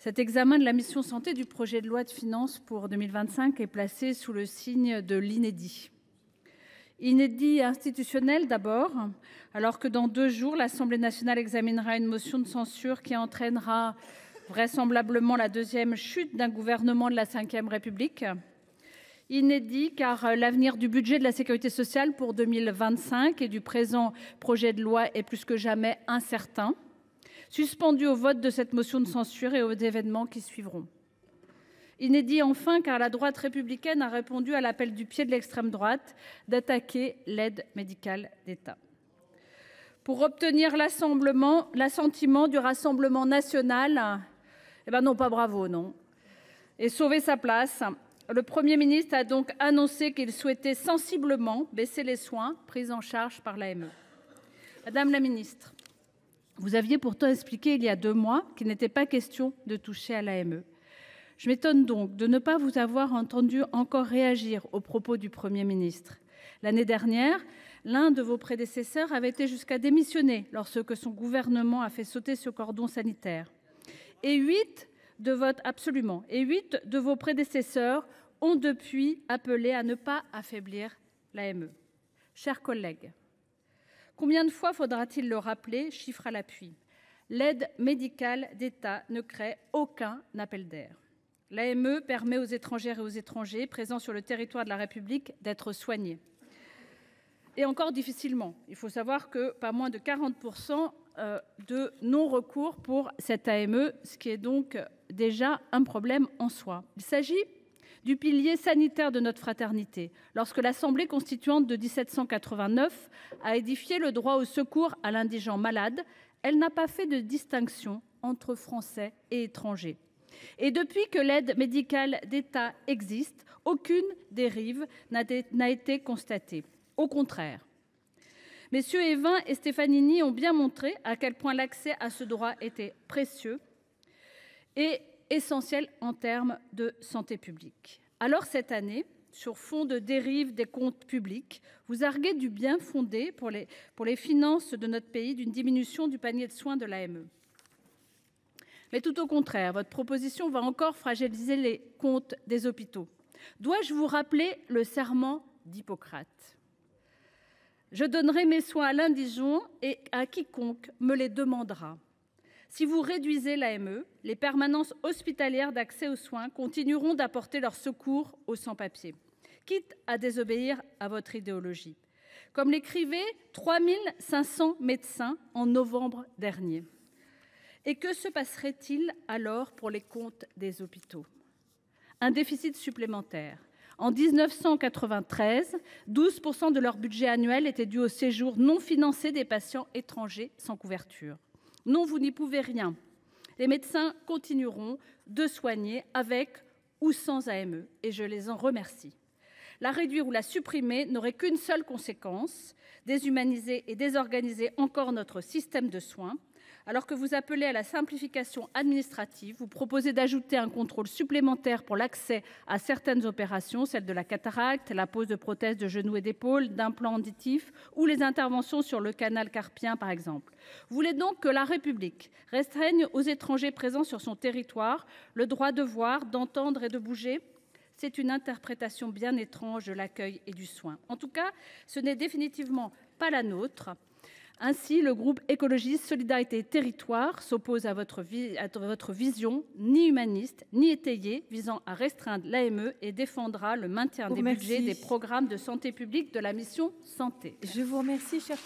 Cet examen de la mission santé du projet de loi de finances pour 2025 est placé sous le signe de l'inédit. Inédit institutionnel d'abord, alors que dans 2 jours, l'Assemblée nationale examinera une motion de censure qui entraînera vraisemblablement la deuxième chute d'un gouvernement de la Ve République. Inédit car l'avenir du budget de la sécurité sociale pour 2025 et du présent projet de loi est plus que jamais incertain, suspendu au vote de cette motion de censure et aux événements qui suivront. Inédit enfin car la droite républicaine a répondu à l'appel du pied de l'extrême droite d'attaquer l'aide médicale d'État. Pour obtenir l'assentiment du Rassemblement national, non pas bravo, non. Et sauver sa place, le Premier ministre a donc annoncé qu'il souhaitait sensiblement baisser les soins pris en charge par l'AME. Madame la ministre, vous aviez pourtant expliqué il y a 2 mois qu'il n'était pas question de toucher à l'AME. Je m'étonne donc de ne pas vous avoir entendu encore réagir aux propos du Premier ministre. L'année dernière, l'un de vos prédécesseurs avait été jusqu'à démissionner lorsque son gouvernement a fait sauter ce cordon sanitaire. Et 8 de vos prédécesseurs ont depuis appelé à ne pas affaiblir l'AME. Chers collègues, combien de fois faudra t il le rappeler, chiffres à l'appui ? L'aide médicale d'État ne crée aucun appel d'air. L'AME permet aux étrangères et aux étrangers présents sur le territoire de la République d'être soignés. Et encore difficilement. Il faut savoir que pas moins de 40% de non-recours pour cette AME, ce qui est donc déjà un problème en soi. Il s'agit du pilier sanitaire de notre fraternité. Lorsque l'Assemblée constituante de 1789 a édifié le droit au secours à l'indigent malade, elle n'a pas fait de distinction entre Français et étrangers. Et depuis que l'aide médicale d'État existe, aucune dérive n'a été constatée. Au contraire. Messieurs Évin et Stefanini ont bien montré à quel point l'accès à ce droit était précieux et essentiel en termes de santé publique. Alors cette année, sur fond de dérive des comptes publics, vous arguez du bien fondé pour les finances de notre pays d'une diminution du panier de soins de l'AME. Mais tout au contraire, votre proposition va encore fragiliser les comptes des hôpitaux. Dois-je vous rappeler le serment d'Hippocrate ? Je donnerai mes soins à l'indigent et à quiconque me les demandera. Si vous réduisez l'AME, les permanences hospitalières d'accès aux soins continueront d'apporter leur secours aux sans-papiers, quitte à désobéir à votre idéologie. Comme l'écrivaient 3500 médecins en novembre dernier. Et que se passerait-il alors pour les comptes des hôpitaux ? Un déficit supplémentaire. En 1993, 12% de leur budget annuel était dû au séjour non financé des patients étrangers sans couverture. Non, vous n'y pouvez rien. Les médecins continueront de soigner avec ou sans AME et je les en remercie. La réduire ou la supprimer n'aurait qu'une seule conséquence, déshumaniser et désorganiser encore notre système de soins. Alors que vous appelez à la simplification administrative, vous proposez d'ajouter un contrôle supplémentaire pour l'accès à certaines opérations, celles de la cataracte, la pose de prothèses de genoux et d'épaules, d'implants auditifs ou les interventions sur le canal carpien par exemple. Vous voulez donc que la République restreigne aux étrangers présents sur son territoire le droit de voir, d'entendre et de bouger ? C'est une interprétation bien étrange de l'accueil et du soin. En tout cas, ce n'est définitivement pas la nôtre. Ainsi, le groupe écologiste Solidarité et Territoires s'oppose à votre vision ni humaniste ni étayée visant à restreindre l'AME et défendra le maintien des budgets des programmes de santé publique de la mission santé. Je vous remercie, cher